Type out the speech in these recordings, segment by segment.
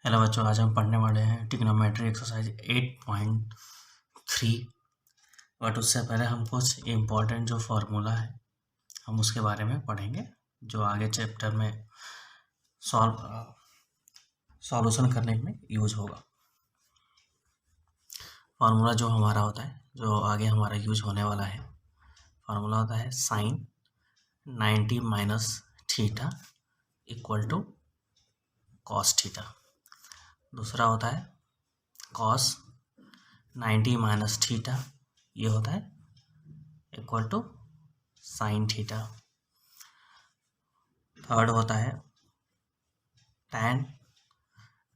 Hello बच्चों, आज हम पढ़ने वाले हैं ट्रिग्नोमेट्री एक्सरसाइज 8.3। बट उससे पहले हम कुछ इम्पोर्टेंट जो फार्मूला है हम उसके बारे में पढ़ेंगे जो आगे चैप्टर में सॉल्यूशन करने में यूज होगा। फार्मूला जो हमारा होता है, जो आगे हमारा यूज होने वाला है, फार्मूला होता है sine 90 minus theta equal to cos theta. दूसरा होता है कॉस 90 माइनस थीटा, ये होता है equal to sine theta. Third होता है tan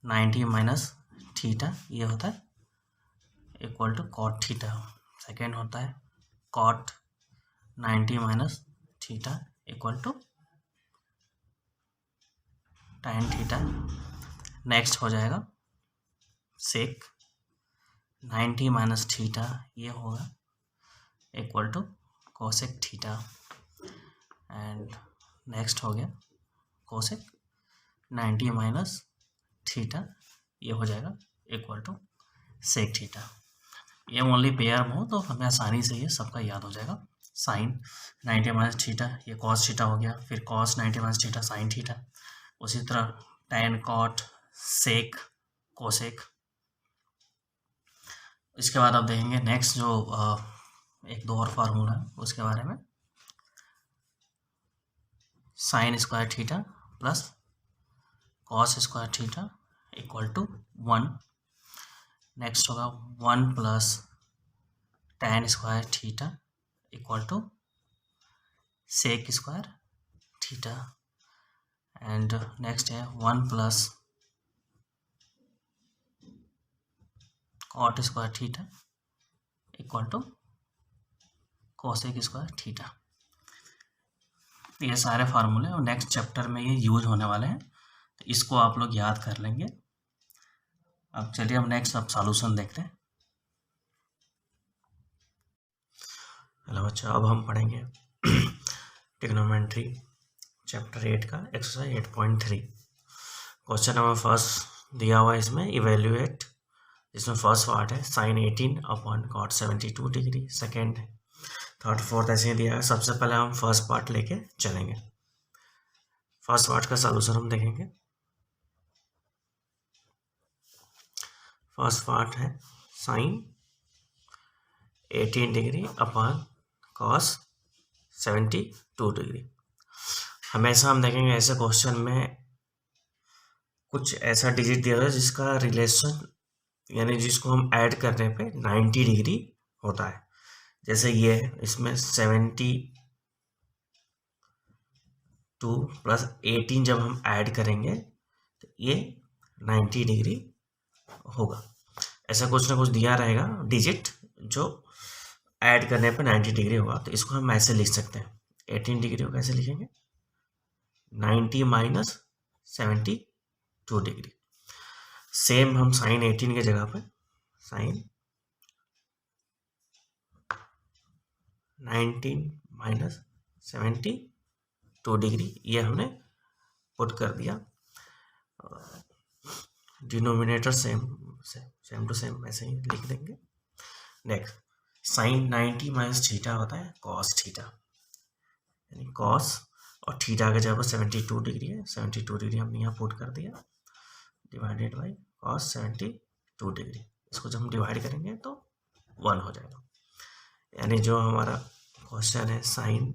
90 माइनस थीटा, ये होता है equal to cot theta. Second होता है cot 90 minus theta equal to tan theta. Next हो जाएगा सेक 90 माइनस थीटा, ये होगा equal to cosec theta. And next हो गया कोसेक 90 माइनस थीटा, ये हो जाएगा इक्वल टू सेक थीटा। ये ओनली पेयर में हो तो हमें आसानी से ये सबका याद हो जाएगा। साइन 90 माइनस थीटा, ये कॉस थीटा हो गया, फिर cos 90 minus theta sine theta. उसी तरह टैन कॉट सेक कोसेक। इसके बाद आप देखेंगे नेक्स्ट जो एक दो और फार्मूला है उसके बारे में। Sine square theta plus cos square theta equal to 1। Next होगा 1 plus tan square theta equal to sec square theta. And next है 1 plus cot square theta equal to cosec square theta. ये सारे फार्मूले और नेक्स्ट चैप्टर में ये use होने वाले हैं, तो इसको आप लोग याद कर लेंगे। अब चलिए हम नेक्स्ट अब सॉल्यूशन देखते हैं। हेलो बच्चों, अब हम पढ़ेंगे ट्रिग्नोमेट्री चैप्टर 8 का एक्सरसाइज 8.3। क्वेश्चन नंबर फर्स्ट दिया हुआ है इसमें इवेल्युएट, इसमें फर्स्ट पार्ट है sine 18 upon cot 72 degree. Second, third, fourth ऐसे ही दिया है। सबसे पहले हम फर्स्ट पार्ट लेके चलेंगे। फर्स्ट पार्ट का सॉल्यूशन हम देखेंगे। फर्स्ट पार्ट है sine 18 degree upon cos 72 degree. हमेशा हम देखेंगे ऐसे क्वेश्चन में कुछ ऐसा डिजिट दिया है जिसका रिलेशन यानी जिसको हम ऐड करने पे 90 डिग्री होता है। जैसे ये इसमें 72 प्लस 18 जब हम ऐड करेंगे तो ये 90 डिग्री होगा। ऐसा कुछ ना कुछ दिया रहेगा डिजिट जो ऐड करने पे 90 डिग्री होगा। तो इसको हम ऐसे लिख सकते हैं, 18 डिग्री को कैसे लिखेंगे, 90 माइनस 72 डिग्री। सेम हम साइन 18 के जगह पर साइन 19 माइनस 72 डिग्री ये हमने पुट कर दिया। डिनोमिनेटर सेम टू सेम ऐसे ही लिख देंगे। नेक्स्ट, साइन 90 माइनस थीटा होता है कॉस थीटा, यानी कॉस और थीटा के जगह 72 डिग्री है, 72 डिग्री हमने यहाँ पुट कर दिया डिवाइडेड बाई कॉस 72 डिग्री। इसको जब हम डिवाइड करेंगे तो 1 हो जाएगा। यानी जो हमारा क्वेश्चन है sine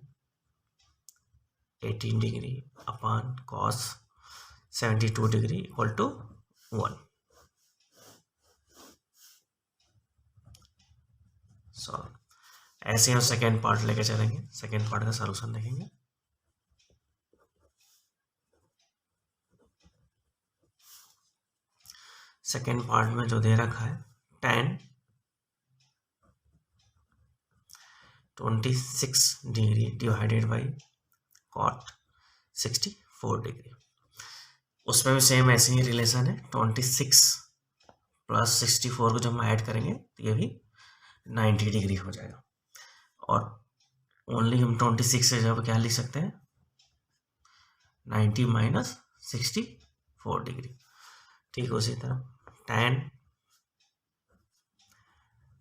18 degree upon cos 72 degree equal to 1। Solve. ऐसे हम सेकेंड पार्ट लेके चलेंगे, सेकेंड पार्ट का सॉल्यूशन देखेंगे। सेकेंड पार्ट में जो दे रखा है tan 26 degree divided by cot 64 degree. उसमें भी सेम ऐसे ही रिलेशन है, 26 प्लस 64 को जब हम ऐड करेंगे तो ये भी 90 डिग्री हो जाएगा। और ओनली हम 26 से जब क्या लिख सकते हैं, 90 माइनस 64 डिग्री। ठीक उसी तरह tan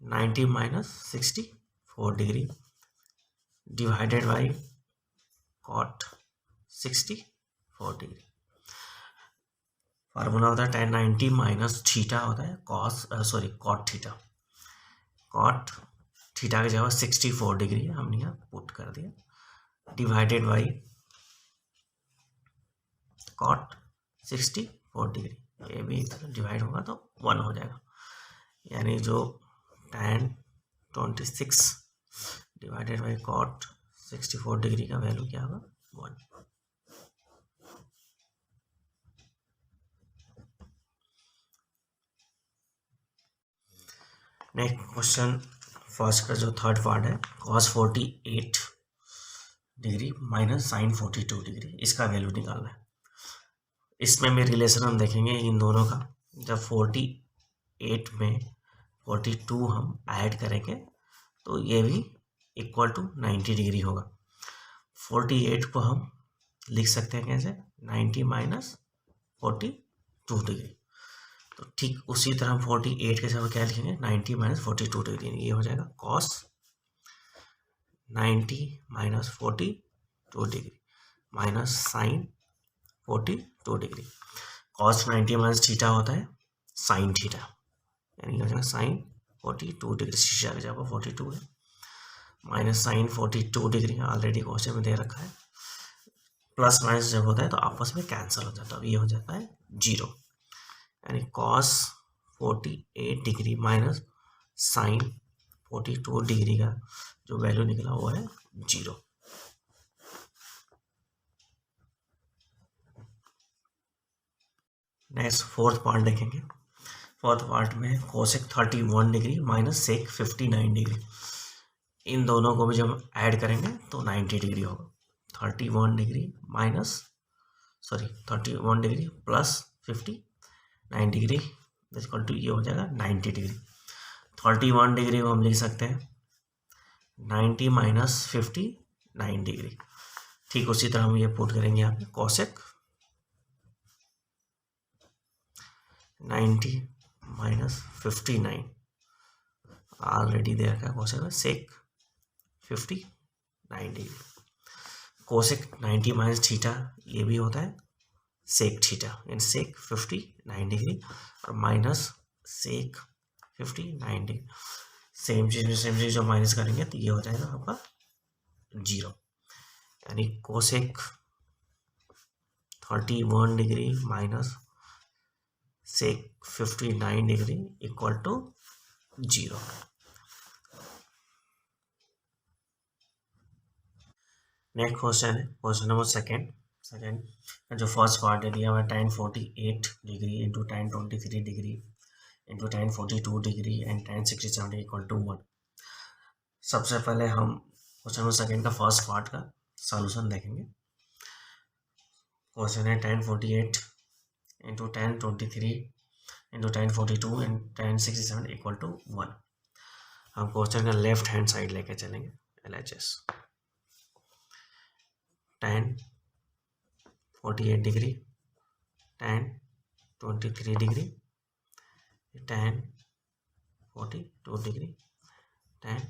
90 minus 64 degree divided by cot 64 degree. Formula होता है tan 90 माइनस थीटा होता है cot थीटा। cot थीटा की जगह 64 डिग्री है, हमने यहाँ पुट कर दिया डिवाइडेड बाई cot 64 डिग्री। ये भी डिवाइड होगा तो 1 हो जाएगा, यानी जो tan 26 divided by cot 64 degree का वैल्यू क्या होगा 1। नेक्स्ट क्वेश्चन फर्स्ट का जो थर्ड पार्ट है cos 48 degree minus sine 42 degree, इसका वैल्यू निकालना है। इसमें भी रिलेशन हम देखेंगे इन दोनों का। जब 48 में 42 हम ऐड करेंगे तो ये भी इक्वल टू 90 डिग्री होगा। 48 को हम लिख सकते हैं कैसे 90 माइनस 42 डिग्री। तो ठीक उसी तरह हम 48 के साथ क्या लिखेंगे 90 माइनस 42 डिग्री, ये हो जाएगा cos 90 minus 42 degree minus sine 42 degree. cos 90 minus theta होता है साइन थीटा, यानी हो जाएगा साइन 42 डिग्री, शीशा की जगह 42 है minus sine 42 degree already question में दे रखा है। प्लस माइनस जब होता है तो आपस में कैंसिल हो जाता है, अब ये हो जाता है 0, यानी cos 48 degree minus sine 42 degree का जो वैल्यू निकला वो है 0। नेक्स्ट फोर्थ पार्ट देखेंगे। फोर्थ पार्ट में cosec 31 degree minus sec 59 degree, इन दोनों को भी जब ऐड करेंगे तो 90 डिग्री होगा। 31 degree plus 59 degree equal to ये हो जाएगा 90 डिग्री। 31 डिग्री को हम लिख सकते हैं 90 माइनस 59 डिग्री। ठीक उसी तरह हम ये पुट करेंगे यहाँ पे कोसेक 90 माइनस 59 ऑलरेडी दे रखा है कोसेक में सेक 59 डिग्री। कोसेक 90 माइनस थीटा ये भी होता है सेक थीटा, इन सेक 59 डिग्री और माइनस सेक 59 डिग्री। सेम चीज जो माइनस करेंगे तो ये हो जाएगा आपका 0, यानी cosec 31 degree minus sec 59 degree equal to 0। Next question है क्वेश्चन नंबर सेकेंड जो फर्स्ट पार्ट है दिया हुआ है tan 48 degree into tan 23 degree into tan 42 degree and tan 67 degree equal to 1। सबसे पहले हम क्वेश्चन नंबर सेकेंड का फर्स्ट पार्ट का सॉल्यूशन देखेंगे। क्वेश्चन है tan 48 into tan 23 into tan 42 and tan 67 equal to 1। हम क्वेश्चन का लेफ्ट हैंड साइड लेके चलेंगे LHS। tan 48 degree tan 23 degree tan 42 degree tan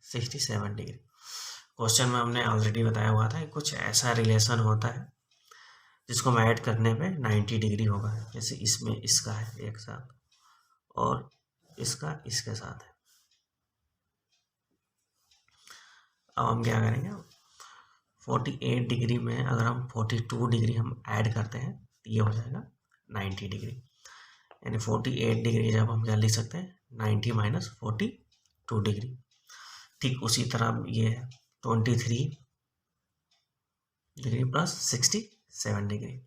67 degree. Question में हमने ऑलरेडी बताया हुआ था कुछ ऐसा रिलेशन होता है जिसको हम ऐड करने पे 90 डिग्री होगा। जैसे इसमें इसका है एक साथ और इसका इसके साथ है। अब हम क्या करेंगे 48 डिग्री में अगर हम 42 डिग्री हम ऐड करते हैं तो ये हो जाएगा 90 डिग्री, यानी 48 डिग्री जब हम क्या लिख सकते हैं 90 माइनस 42 डिग्री। ठीक उसी तरह ये है 23 degree plus 67 degree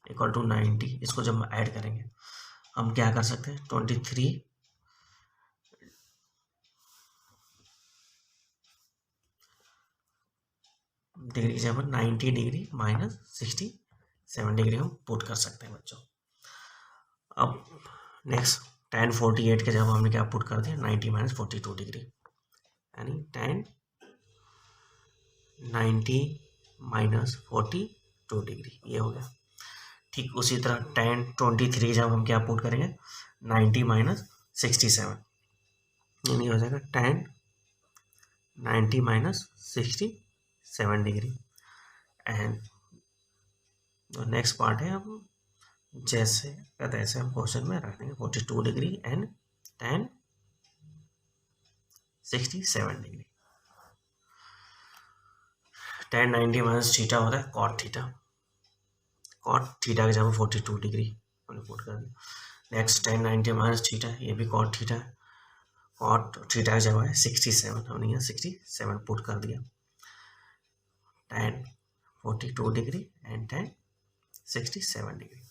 equal to 90। इसको जब हम ऐड करेंगे हम क्या कर सकते हैं 23 डिग्री जब 90 डिग्री माइनस 67 डिग्री हम पुट कर सकते हैं बच्चों। अब नेक्स्ट tan 48 के जब हमने क्या पुट कर दिया 90 माइनस 42 डिग्री, यानी tan 90 माइनस 42 डिग्री ये हो गया। ठीक उसी तरह tan 23 जब हम क्या पुट करेंगे 90 माइनस 67, यानी हो जाएगा tan 90 minus 67 degree. And next part है हम जैसे का तैसे हम क्वेश्चन में रख देंगे 42 degree and tan 67 degree. tan 90 minus theta होता है cot थीटा, cot थीटा की जगह 42 डिग्री हमने पुट कर दिया। नेक्स्ट tan 90 माइनस थीटा, ये भी cot थीटा है, cot थीटा की जगह है 67, हमने यहाँ 67 पुट कर दिया। tan 42 degree and tan 67 degree.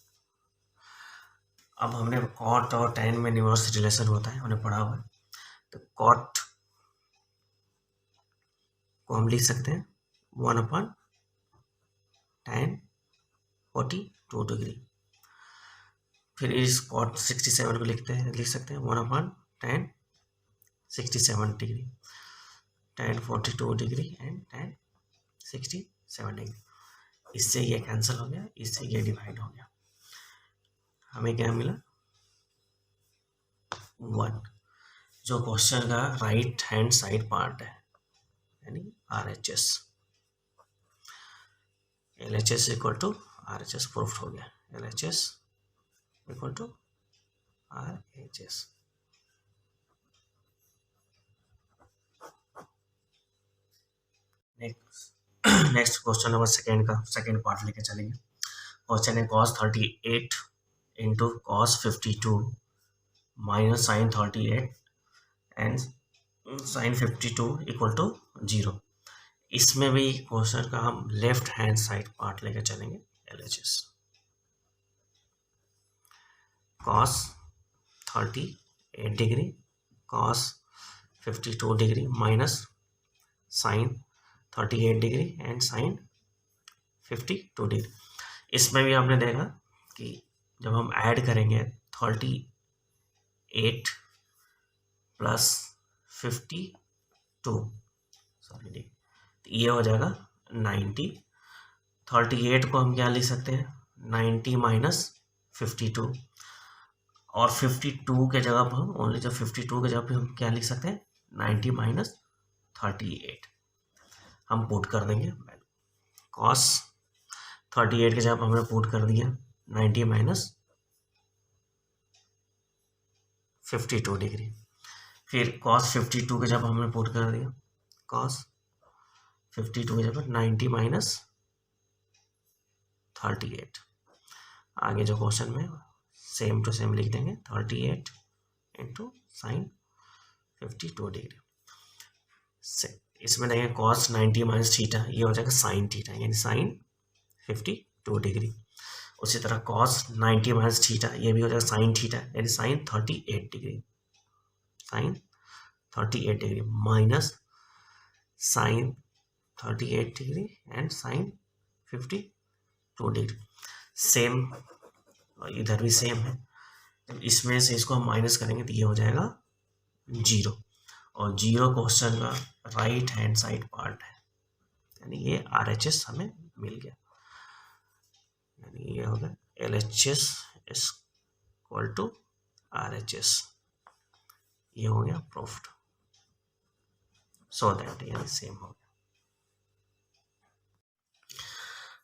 अब हमने cot और tan में इनवर्स रिलेशन होता है हमने पढ़ा हुआ है, तो cot को हम लिख सकते हैं 1/tan 42 डिग्री। फिर इस cot 67 को लिख सकते हैं 1/tan 67 degree, tan 42 degree and tan 67 degree. इससे ये कैंसिल हो गया, इससे ये डिवाइड हो गया, हमें क्या मिला 1, जो क्वेश्चन का राइट हैंड साइड पार्ट है, यानी RHS। LHS equal to RHS proof हो गया, LHS equal to RHS। Next question number second part लेके चलेंगे। क्वेश्चन है cos 38 into cos 52 minus sin 38 and sin 52 equal to 0। इसमें भी क्वेश्चन का हम लेफ्ट हैंड साइड पार्ट लेके चलेंगे, LHS। cos 38 degree cos 52 degree minus sin 38 degree and sin 52 degree. इसमें भी हमने देखा कि जब हम ऐड करेंगे 38 प्लस 52 डिग्री, ये हो जाएगा 90। 38 को हम क्या लिख सकते हैं 90 माइनस 52, और 52 के जगह पर हम ओनली जब 52 के जगह पे हम क्या लिख सकते हैं 90 माइनस 38 हम पुट कर देंगे। cos 38 के जगह हमने पुट कर दिया 90 माइनस 52 डिग्री। फिर cos 52 के जगह हमने पुट कर दिया cos 52 की जगह 90 माइनस 38। आगे जो क्वेश्चन में सेम टू सेम लिख देंगे 38 इंटू साइन 52 डिग्री। इसमें देंगे cos 90 माइनस थीटा, ये हो जाएगा साइन थीटा, यानी साइन 52 डिग्री। उसी तरह cos 90 माइनस थीटा, ये भी हो जाएगा साइन थीटा, यानी sine 38 degree, sine 38 degree minus sine 38 degree and sine 52 degree. Same इधर भी सेम है, तो इसमें से इसको हम माइनस करेंगे तो ये हो जाएगा 0, और 0 क्वेश्चन का राइट हैंड साइड पार्ट है, यानी ये RHS हमें मिल गया, यानी ये होगा LHS इक्वल टू RHS। ये हो गया प्रूफ्ड, सो दैट यानी सेम हो गया।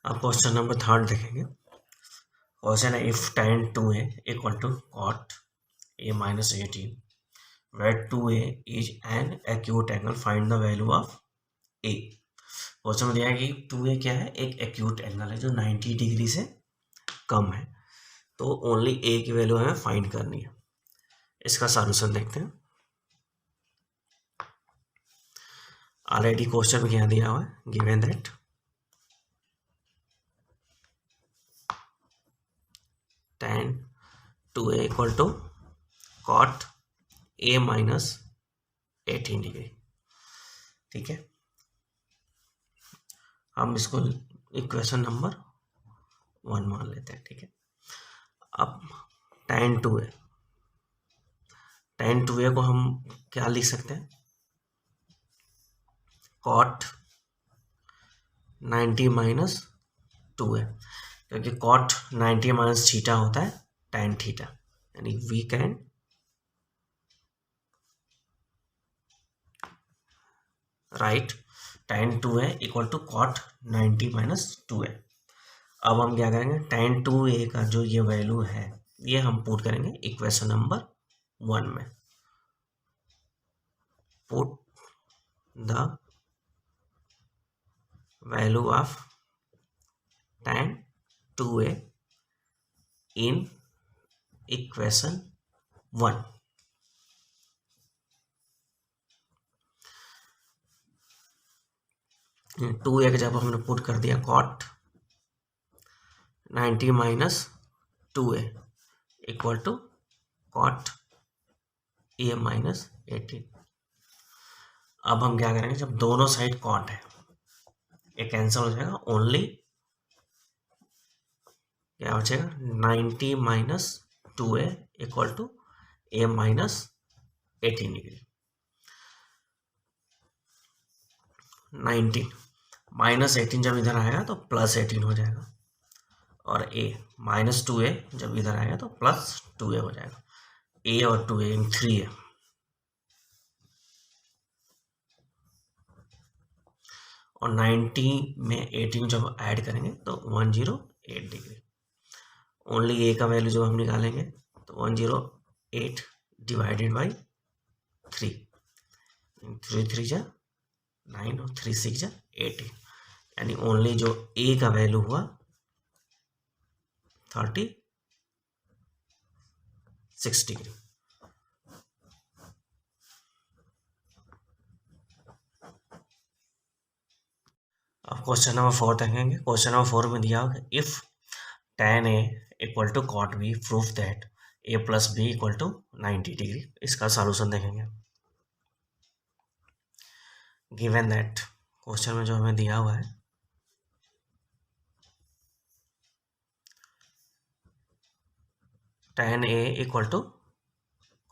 अब क्वेश्चन नंबर 3 देखेंगे। क्वेश्चन है if tan 2a equal to cot a minus 18 where 2a is an acute angle, find the value of a। Question में दिया है कि 2a क्या है, एक एक्यूट एंगल है जो 90 डिग्री से कम है, तो ओनली a की वैल्यू हमें फाइंड करनी है। इसका सॉल्यूशन देखते हैं। ऑलरेडी क्वेश्चन में क्या दिया हुआ है, given that tan 2a equal to cot a minus 18 degree. ठीक है, हम इसको इक्वेशन नंबर 1 मान लेते हैं। ठीक है, अब tan 2a को हम क्या लिख सकते हैं, cot 90 माइनस 2a। क्योंकि कॉट 90 माइनस थीटा होता है tan थीटा, यानी we can write tan 2a equal to cot 90 minus 2a। अब हम क्या करेंगे, tan 2a का जो ये वैल्यू है ये हम पुट करेंगे इक्वेशन नंबर 1 में। Put the value of tan 2a in equation 1। Two a जब हमने पुट कर दिया cot 90 minus 2a equal to cot a minus 18। अब हम क्या करेंगे, जब दोनों साइड कॉट है ये कैंसिल हो जाएगा, ओनली क्या बचेगा 90 minus 2a equal to A minus 18 degree. 19 minus 18 जब इधर आएगा तो प्लस 18 हो जाएगा, और a माइनस 2a जब इधर आएगा तो प्लस 2a हो जाएगा। a और 2a इन 3a, और 90 में 18 जब ऐड करेंगे तो 108 डिग्री। ओनली a का वैल्यू जब हम निकालेंगे तो 108 डिवाइडेड बाई 3, 3 3 जा 9 और 3 6 जा 18, यानी ओनली जो a का वैल्यू हुआ 36 डिग्री। अब क्वेश्चन नंबर 4 देखेंगे। क्वेश्चन नंबर 4 में दिया होगा if tan a equal to cot b proof that a plus B equal to 90 degree. इसका सॉल्यूशन देखेंगे। गिवन दैट क्वेश्चन में जो हमें दिया हुआ है tan a equal to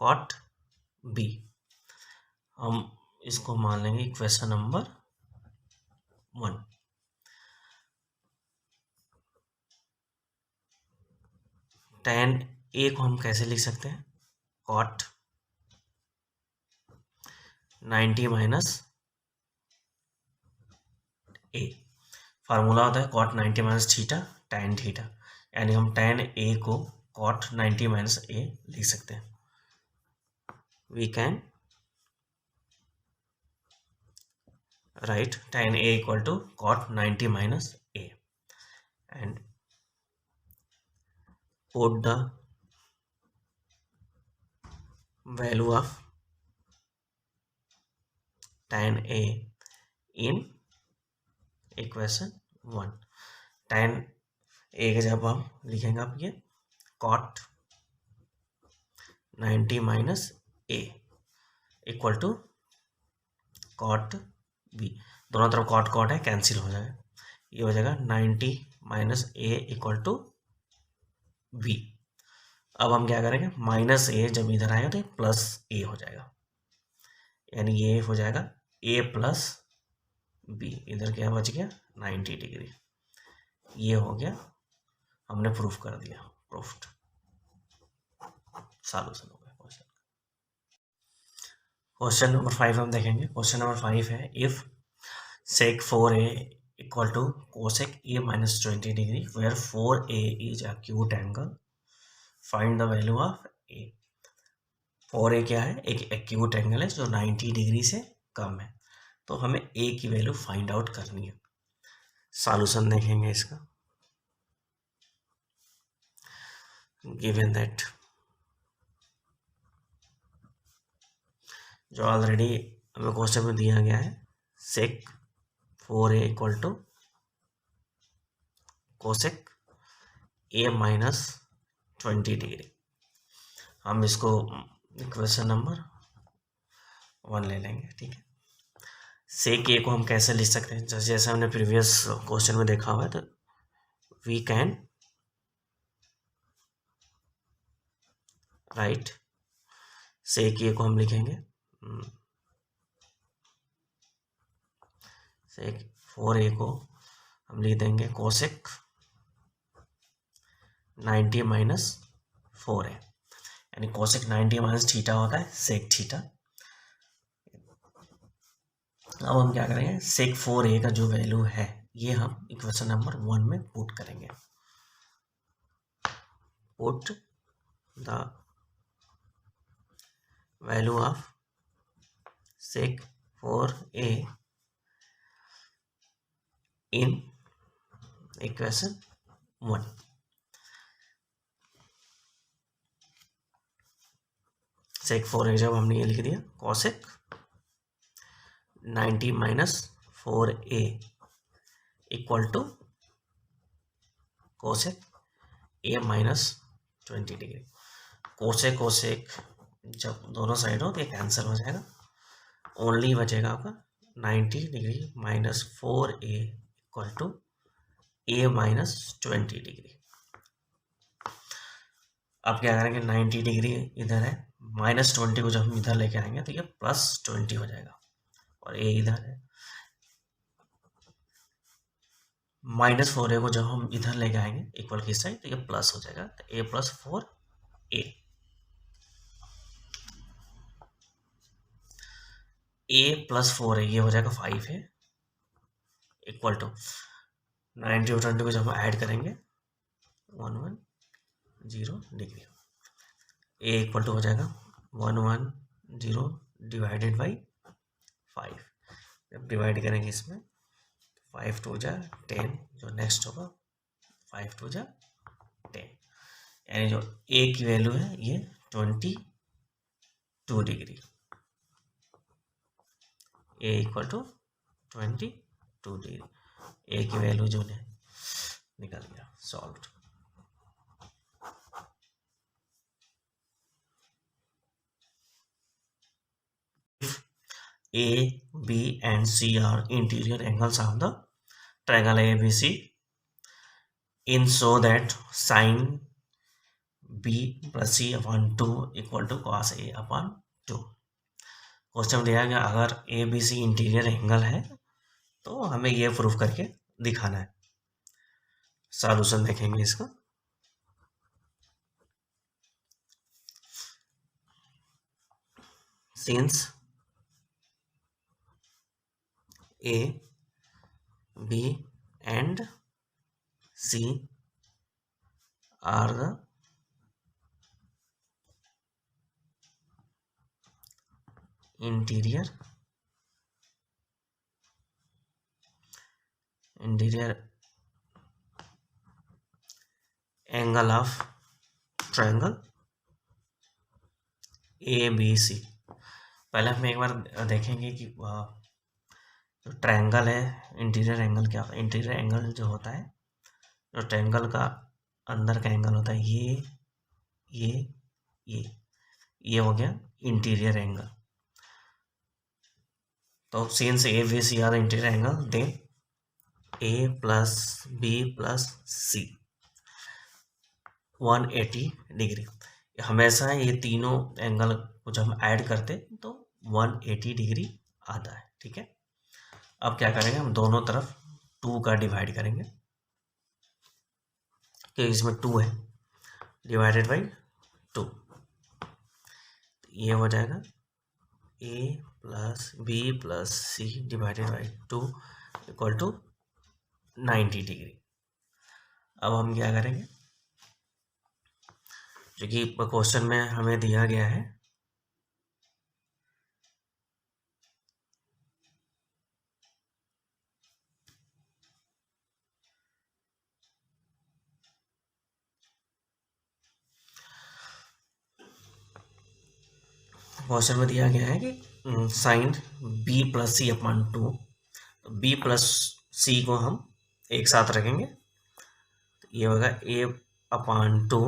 cot b, हम इसको मान लेंगे इक्वेशन नंबर 1। tan a को हम कैसे लिख सकते हैं, कॉट 90 माइनस a, फार्मूला होता है cot 90 minus theta tan theta, यानी हम tan a को कॉट 90 माइनस a लिख सकते हैं। We can write tan a equal to cot 90 minus a and put the value of tan a in equation 1। tan a के जब हम लिखेंगे आप ये cot 90 minus a equal to cot b, दोनों तरफ cot cot है कैंसिल हो जाएगा, ये हो जाएगा 90 minus a equal to b। अब हम क्या करेंगे, माइनस a जब इधर आएगा तो प्लस a हो जाएगा, यानी ये हो जाएगा a प्लस b, इधर क्या बच गया 90 डिग्री। ये हो गया, हमने प्रूफ कर दिया, प्रूफ्ड, सॉल्यूशन हो गया क्वेश्चन। क्वेश्चन नंबर 5 हम देखेंगे। क्वेश्चन नंबर 5 है if sec 4a equal to cosec a minus 20 degree where 4a is acute angle, find the value of a। 4a क्या है, एक एक्यूट एंगल है जो 90 डिग्री से कम है, तो हमें a की वैल्यू फाइंड आउट करनी है। सॉल्यूशन देखेंगे इसका। गिवन दैट जो ऑलरेडी हमें क्वेश्चन में दिया गया है sec 4a equal to cosec a minus 20 degree, हम इसको इक्वेशन नंबर 1 ले लेंगे। ठीक है, सेक ए को हम कैसे लिख सकते हैं, जैसे हमने प्रीवियस क्वेश्चन में देखा हुआ है, तो वी कैन राइट सेक ए को हम लिखेंगे सेक 4a को हम लिख देंगे कोसेक 90 माइनस 4 है, यानी कोसेक 90 माइनस थीटा होता है सेक थीटा। अब हम क्या करेंगे, सेक 4a का जो वैल्यू है ये हम इक्वेशन नंबर 1 में पुट करेंगे। Put the value of sec 4a in equation 1। sec 4a जब हमने ये लिख दिया, cosec 90 minus 4a equal to cosec a minus 20 degree. Cosec cosec जब दोनों साइड हो तो ये कैंसिल हो जाएगा, ओनली बचेगा आपका 90 degree minus 4a equal to a minus 20 degree. अब क्या करेंगे, 90 डिग्री इधर है, माइनस 20 को जब हम इधर लेके आएंगे तो ये प्लस 20 हो जाएगा, और a इधर है, माइनस 4a को जब हम इधर लेके आएंगे इक्वल की साइड तो ये प्लस हो जाएगा, तो a plus 4a, a plus 4a ये हो जाएगा 5 है, इक्वल टू 90 और 20 को जब हम ऐड करेंगे 110 डिग्री, a इक्वल टू हो जाएगा 110 डिवाइडेड बाई 5। जब डिवाइड करेंगे इसमें 5 2 जा 10, जो नेक्स्ट होगा 5 2 जा 10, यानी जो a की वैल्यू है ये 22 degree, a equal to 22 degree, a की वैल्यू जो है निकल गया, solve. A, B and C are interior angles of the triangle ABC in so that sin B plus C upon 2 equal to cos A upon 2। क्वेश्चन दिया गया अगर A B C interior angle है तो हमें ये प्रूफ करके दिखाना है। सॉल्यूशन देखेंगे इसका। Since A, B and C are the interior angle of triangle ABC। पहले हम एक बार देखेंगे कि जो ट्रायंगल है इंटीरियर एंगल क्या होता है। इंटीरियर एंगल जो होता है, जो ट्रायंगल का अंदर का एंगल होता है, ये हो गया इंटीरियर एंगल। तो since A B C are interior angle, then A plus B plus C 180 degree. हमेशा ये तीनों एंगल को जब हम ऐड करते तो 180 डिग्री आता है, ठीक है। अब क्या करेंगे, हम दोनों तरफ 2 का डिवाइड करेंगे, क्योंकि इसमें 2 है, डिवाइडेड बाई 2, ये हो जाएगा a plus B plus C divided by 2 equal to 90 degree. अब हम क्या करेंगे, जो कि क्वेश्चन में हमें दिया गया है, क्वेश्चन में दिया गया है कि sign b plus C upon 2, तो b प्लस सी को हम एक साथ रखेंगे, तो ये होगा a upon 2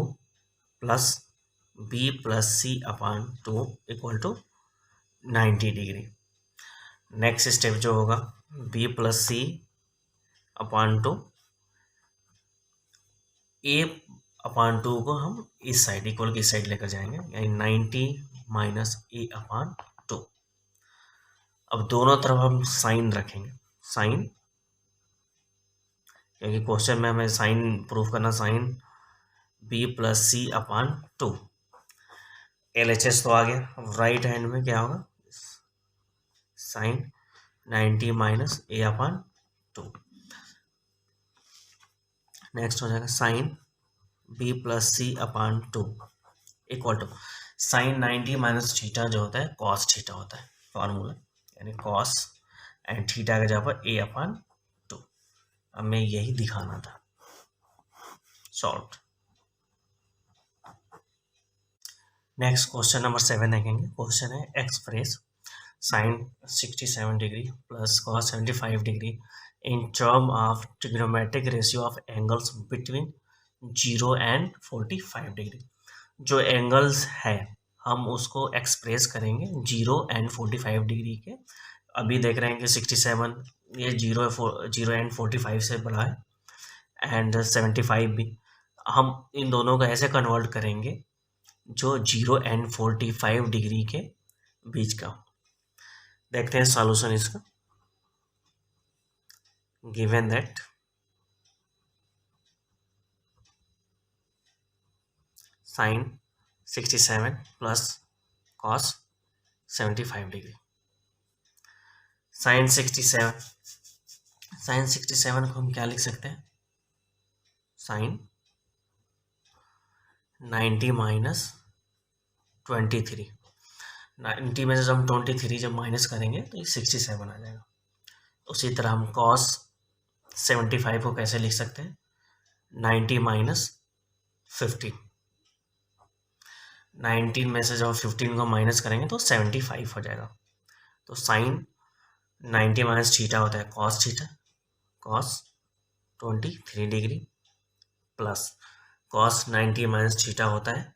plus b plus C upon 2 equal to 90 degree. Next step जो होगा, b plus C upon 2, a upon 2 को हम इस साइड इक्वल की साइड लेकर जाएंगे, यानी 90 माइनस a अपॉन 2। अब दोनों तरफ हम साइन रखेंगे, साइन, क्योंकि क्वेश्चन में हमें साइन प्रूफ करना, sign B plus C upon 2। LHS तो आ गया। अब राइट हैंड में क्या होगा, sine 90 minus A upon 2। Next हो जाएगा sine B plus C upon 2 equal to sine 90 minus theta जो होता है कॉस थीटा होता है फॉर्मूला, यानी कॉस एंड थीटा का जगह पर ए अपान 2। अब मैं यही दिखाना था, सॉल्व। नेक्स्ट क्वेश्चन नंबर 7 देखेंगे। क्वेश्चन है express sine 67 degree plus cos 75 degree in term of trigonometric ratio of angles between 0 and 45 degree. जो एंगल्स है हम उसको एक्सप्रेस करेंगे 0 एंड 45 डिग्री के। अभी देख रहे हैं कि 67 ये 0 एंड 45 से बड़ा है एंड 75 भी। हम इन दोनों को ऐसे कन्वर्ट करेंगे जो 0 एंड 45 डिग्री के बीच का। देखते हैं सॉल्यूशन इसका। Given that sine 67 plus cos 75 degree, sine 67 को हम क्या लिख सकते हैं, साइन 90 माइनस 23। 90 में से जब हम 23 जब माइनस करेंगे तो ये 67 आ जाएगा। उसी तरह हम कॉस 75 को कैसे लिख सकते हैं, 90 माइनस 15। 19 में से जब 15 को माइनस करेंगे तो 75 हो जाएगा। तो साइन 90 माइनस थीटा होता है cos theta, cos 23 degree plus cos 90 minus theta होता है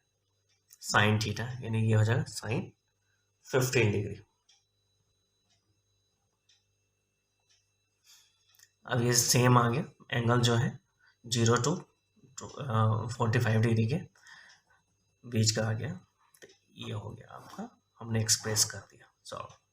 साइन थीटा, यानी ये हो जाएगा साइन 15 डिग्री। अब ये सेम आ गया, एंगल जो है 0 टू 45 डिग्री के बीच का आ गया। तो ये हो गया आपका, हमने एक्सप्रेस कर दिया, सॉल्व।